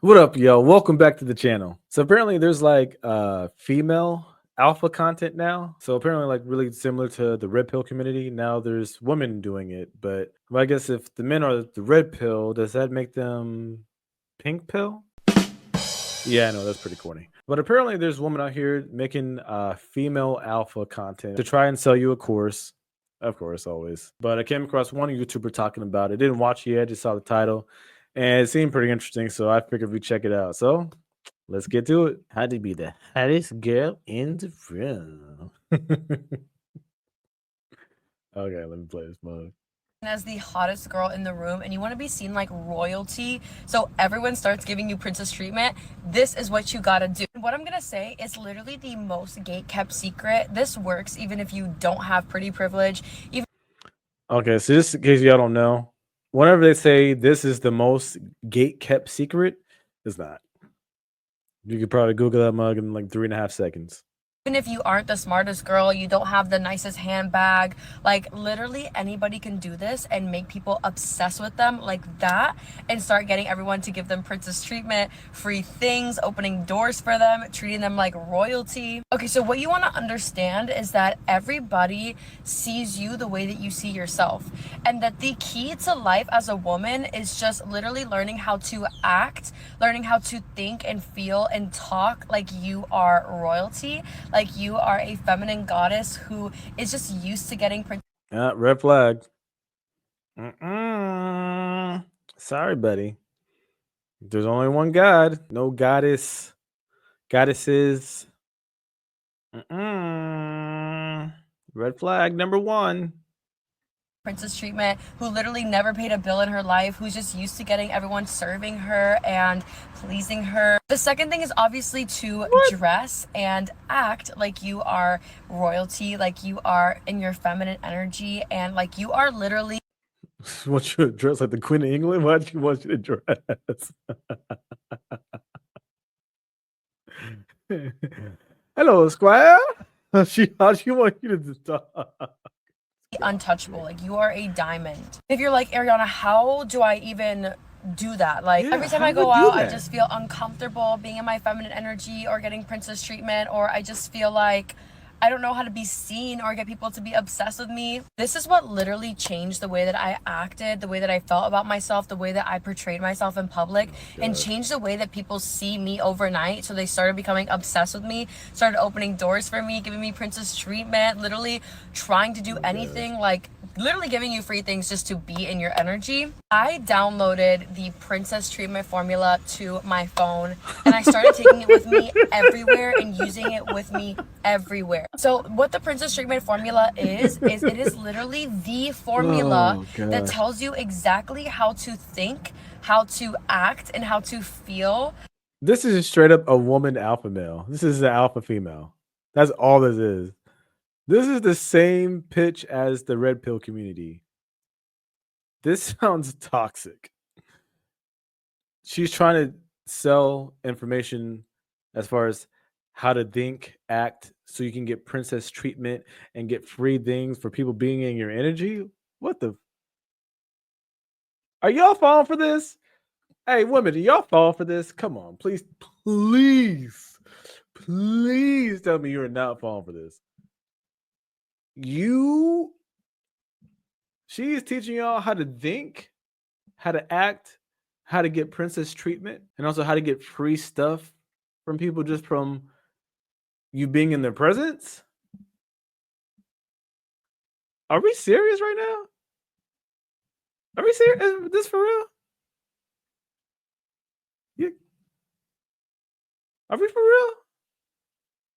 What up, yo? Welcome back to the channel. So apparently there's like female alpha content now. So apparently like really similar to the red pill community. Now there's women doing it. But well, I guess if the men are the red pill, does that make them pink pill? Yeah, I know that's pretty corny. But apparently there's women out here making female alpha content to try and sell you a course. Of course, always. But I came across one YouTuber talking about it. Didn't watch it yet, just saw the title. And it seemed pretty interesting, so I figured we'd check it out. So let's get to it. How to be the hottest girl in the room. Okay, let me play this mode. As the hottest girl in the room and you want to be seen like royalty, so everyone starts giving you princess treatment, this is what you gotta do. What I'm gonna say is literally the most gate-kept secret. This works even if you don't have pretty privilege. Okay, so just in case y'all don't know, whenever they say this is the most gate-kept secret, it's not. You could probably Google that mug in like 3.5 seconds. Even if you aren't the smartest girl, you don't have the nicest handbag, like literally anybody can do this and make people obsessed with them like that and start getting everyone to give them princess treatment, free things, opening doors for them, treating them like royalty. Okay, so what you want to understand is that everybody sees you the way that you see yourself, and that the key to life as a woman is just literally learning how to act, learning how to think and feel and talk like you are royalty, like you are a feminine goddess who is just used to getting Red flag. Sorry, buddy. There's only one God, no goddess, goddesses. Red flag number one. princess treatment, who literally never paid a bill in her life, who's just used to getting everyone serving her and pleasing her. The second thing is obviously to dress and act like you are royalty, like you are in your feminine energy, and like you are literally Want you to dress like the Queen of England? Why do you want you to dress? Hello, Squire. How do you want you to talk? untouchable, like you are a diamond. If you're like, Ariana, how do I even do that? Like every time I go out, I just feel uncomfortable being in my feminine energy or getting princess treatment, or I just feel like I don't know how to be seen or get people to be obsessed with me. This is what literally changed the way that I acted, the way that I felt about myself, the way that I portrayed myself in public, and changed the way that people see me overnight. So they started becoming obsessed with me, started opening doors for me, giving me princess treatment, literally trying to do anything, like literally giving you free things just to be in your energy. I downloaded the princess treatment formula to my phone and I started taking it with me everywhere and using it with me everywhere. So what the princess treatment formula is it is literally the formula that tells you exactly how to think, how to act, and how to feel. This is straight up a woman alpha male. This is an alpha female. That's all this is. This is the same pitch as the red pill community. This sounds toxic. She's trying to sell information as far as how to think, act, so you can get princess treatment and get free things for people being in your energy. What the? Are y'all falling for this? Hey, women, do y'all fall for this? Come on, please, please, please tell me you're not falling for this. She is teaching y'all how to think, how to act, how to get princess treatment, and also how to get free stuff from people just from you being in their presence. Are we serious right now? Are we serious? Is this for real? Yeah. Are we for real?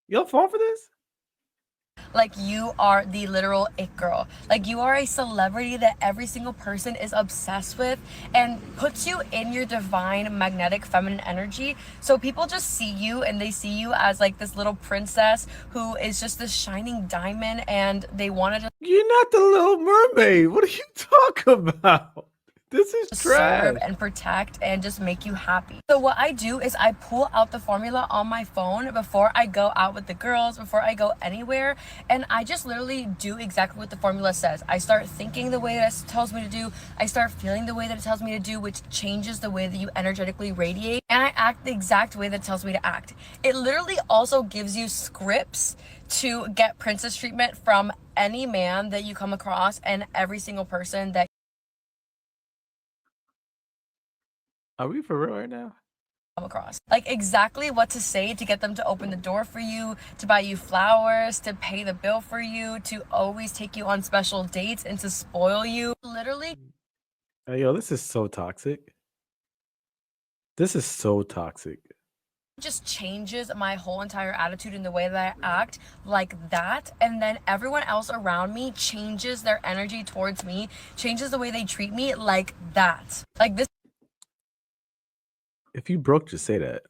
Y'all fall for this? Like you are the literal it girl. Like you are a celebrity that every single person is obsessed with and puts you in your divine magnetic feminine energy. So people just see you and they see you as like this little princess who is just this shining diamond, and they wanted to. You're not the Little Mermaid. What are you talking about? This is serve trash. and protect and just make you happy. So what I do is I pull out the formula on my phone before I go out with the girls, before I go anywhere, and I just literally do exactly what the formula says. I start thinking the way that it tells me to do, I start feeling the way that it tells me to do, which changes the way that you energetically radiate, and I act the exact way that it tells me to act. It literally also gives you scripts to get princess treatment from any man that you come across and every single person that Are we for real right now? come across. Like exactly what to say to get them to open the door for you, to buy you flowers, to pay the bill for you, to always take you on special dates and to spoil you. Literally. Hey, yo, this is so toxic. This is so toxic. Just changes my whole entire attitude and the way that I act like that, and then everyone else around me changes their energy towards me, changes the way they treat me like that. Like this If you broke, just say that.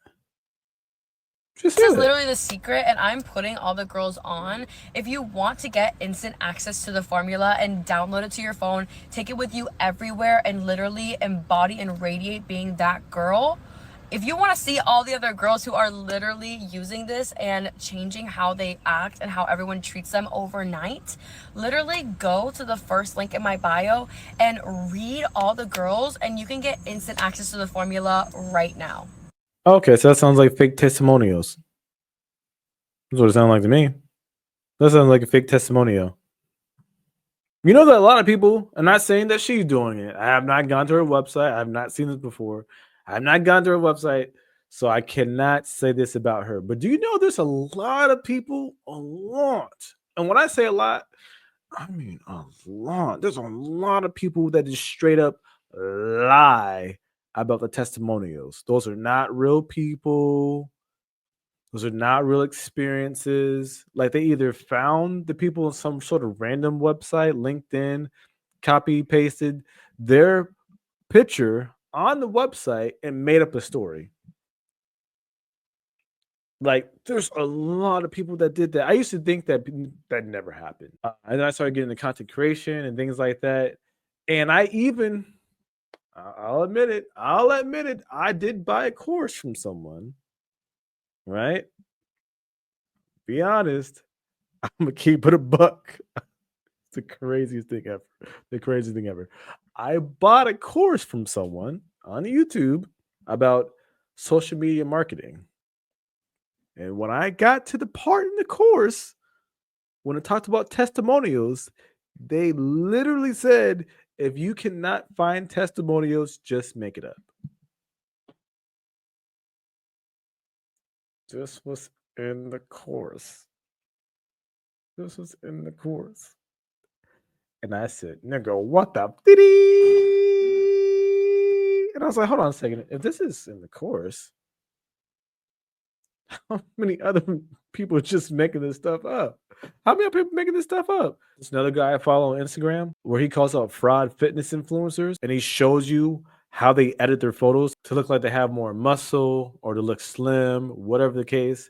This is literally the secret, and I'm putting all the girls on. If you want to get instant access to the formula and download it to your phone, take it with you everywhere and literally embody and radiate being that girl. If you want to see all the other girls who are literally using this and changing how they act and how everyone treats them overnight, literally go to the first link in my bio and read all the girls, and you can get instant access to the formula right now. Okay, so that sounds like fake testimonials. That's what it sounds like to me. That sounds like a fake testimonial. You know that a lot of people, I'm not saying that she's doing it. I have not gone to her website. I have not seen this before. I have not gone to her website, so I cannot say this about her. But do you know there's a lot of people, a lot. And when I say a lot, I mean a lot. There's a lot of people that just straight up lie about the testimonials. Those are not real people. Those are not real experiences. Like they either found the people on some sort of random website, LinkedIn, copy pasted their picture on the website and made up a story. Like there's a lot of people that did that. I used to think that that never happened. And then I started getting into content creation and things like that. And I even, I'll admit it, I did buy a course from someone, right? Be honest. I'm gonna keep it a buck. It's the craziest thing ever. The craziest thing ever. I bought a course from someone on YouTube about social media marketing. And when I got to the part in the course, when it talked about testimonials, they literally said, if you cannot find testimonials, just make it up. This was in the course. This was in the course. And I said, nigga, what the? And I was like, hold on a second. If this is in the course, how many other people are just making this stuff up? How many people making this stuff up? There's another guy I follow on Instagram where he calls out fraud fitness influencers, and he shows you how they edit their photos to look like they have more muscle or to look slim, whatever the case.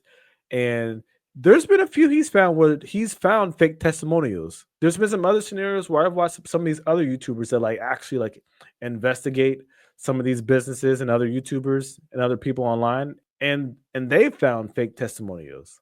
And there's been a few he's found where he's found fake testimonials. There's been some other scenarios where I've watched some of these other YouTubers that like actually like investigate some of these businesses and other YouTubers and other people online, and they found fake testimonials.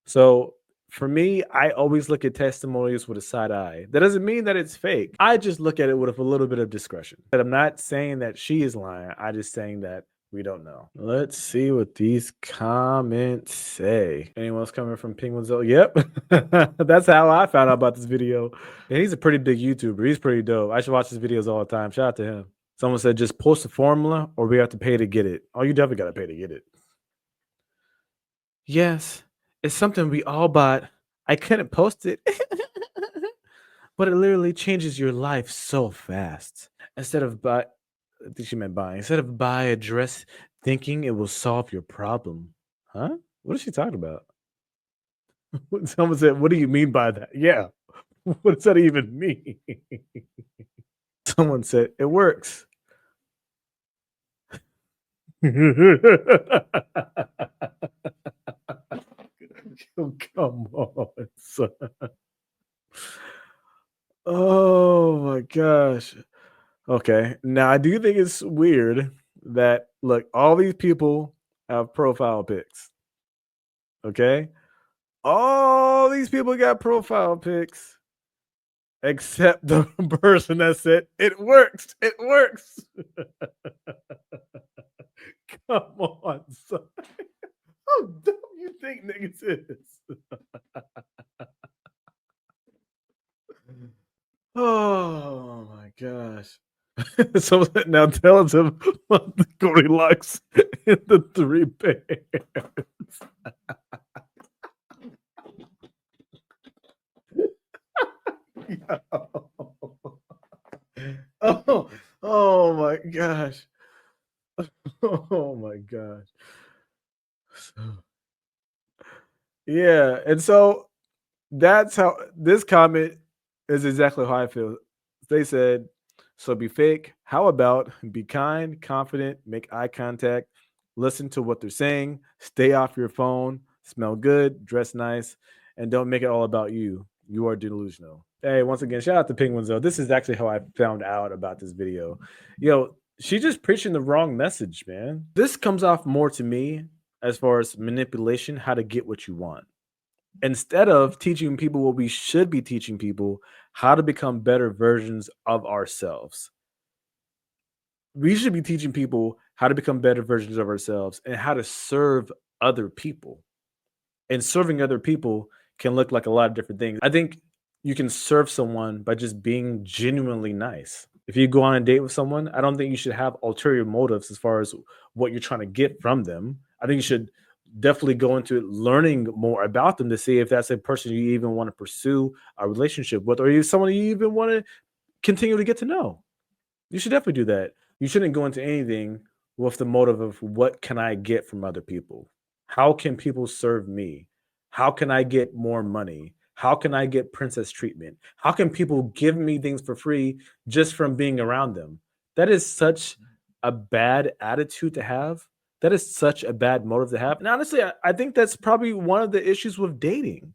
So for me, I always look at testimonials with a side eye. That doesn't mean that it's fake. I just look at it with a little bit of discretion. But I'm not saying that she is lying. I'm just saying that we don't know. Let's see what these comments say. Anyone else coming from Penguinzilla? Yep. That's how I found out about this video. And he's a pretty big YouTuber. He's pretty dope. I should watch his videos all the time. Shout out to him. Someone said, just post the formula or we have to pay to get it. Oh, you definitely got to pay to get it. Yes, it's something we all bought. I couldn't post it, but it literally changes your life so fast. Instead of buy, I think she meant buying. Instead of buy a dress thinking it will solve your problem. Huh? What is she talking about? Someone said, what do you mean by that? Yeah. What does that even mean? Someone said, it works. Oh, come on, son. Oh my gosh. Okay. Now I do think it's weird that look, all these people have profile pics. Okay. All these people got profile pics except the person that said it works. It works. Come on, son. How dumb you think niggas is? Oh my gosh. So now tell us about the Goldilocks in the three bears. Oh, oh my gosh. Oh my gosh. So, yeah, and so that's how this comment is exactly how I feel. They said, so be fake. How about be kind, confident, make eye contact, listen to what they're saying, stay off your phone, smell good, dress nice, and don't make it all about you. You are delusional. Hey, once again, shout out to Penguins though. This is actually how I found out about this video. Yo, she just preaching the wrong message, man. This comes off more to me as far as manipulation, how to get what you want instead of teaching people what we should be teaching people, how to become better versions of ourselves. We should be teaching people how to become better versions of ourselves and how to serve other people. And serving other people can look like a lot of different things. I think you can serve someone by just being genuinely nice. If you go on a date with someone, I don't think you should have ulterior motives as far as what you're trying to get from them. I think you should definitely go into learning more about them to see if that's a person you even want to pursue a relationship with, or is someone you even want to continue to get to know. You should definitely do that. You shouldn't go into anything with the motive of what can I get from other people? How can people serve me? How can I get more money? How can I get princess treatment? How can people give me things for free just from being around them? That is such a bad attitude to have. That is such a bad motive to have. And honestly, I think that's probably one of the issues with dating.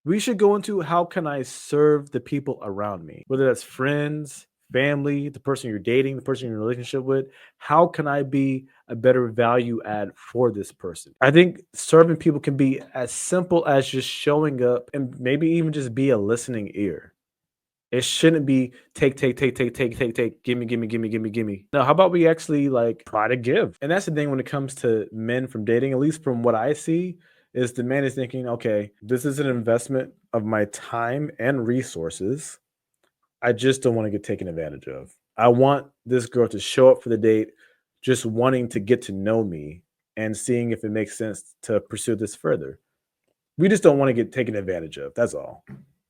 We should go into how can I serve the people around me, whether that's friends, family, the person you're dating, the person you're in a relationship with. How can I be a better value add for this person? I think serving people can be as simple as just showing up and maybe even just be a listening ear. It shouldn't be take, gimme, gimme, gimme, gimme, gimme. No, how about we actually like try to give? And that's the thing when it comes to men from dating, at least from what I see, is the man is thinking, okay, this is an investment of my time and resources. I just don't want to get taken advantage of. I want this girl to show up for the date, just wanting to get to know me and seeing if it makes sense to pursue this further. We just don't want to get taken advantage of. That's all.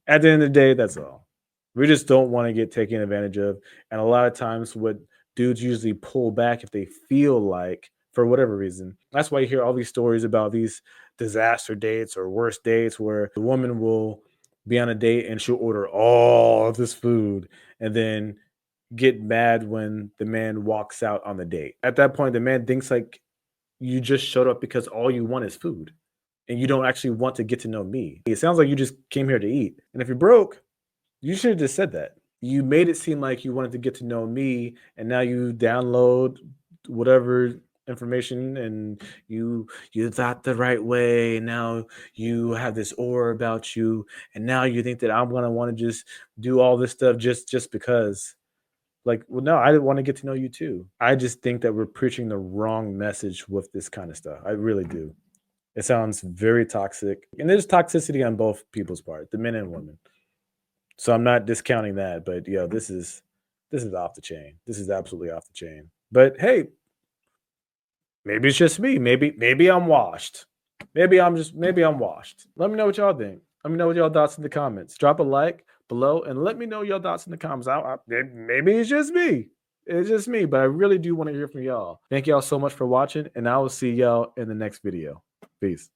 At the end of the day, that's all. We just don't want to get taken advantage of. And a lot of times, what dudes usually pull back if they feel like, for whatever reason, that's why you hear all these stories about these disaster dates or worst dates where the woman will be on a date and she'll order all of this food and then get mad when the man walks out on the date. At that point, the man thinks like you just showed up because all you want is food and you don't actually want to get to know me. It sounds like you just came here to eat. And if you're broke, you should have just said that. You made it seem like you wanted to get to know me, and now you download whatever information and you thought the right way. And now you have this aura about you, and now you think that I'm gonna want to just do all this stuff just because. Like, well, no, I want to get to know you too. I just think that we're preaching the wrong message with this kind of stuff. I really do. It sounds very toxic. And there's toxicity on both people's part, the men and women. So I'm not discounting that, but yeah, this is off the chain. This is absolutely off the chain. But hey, maybe it's just me. Maybe I'm washed. Maybe I'm washed. Let me know what y'all think. Let me know what y'all thoughts in the comments. Drop a like below and let me know your thoughts in the comments. Maybe it's just me. It's just me, but I really do want to hear from y'all. Thank y'all so much for watching, and I will see y'all in the next video. Peace.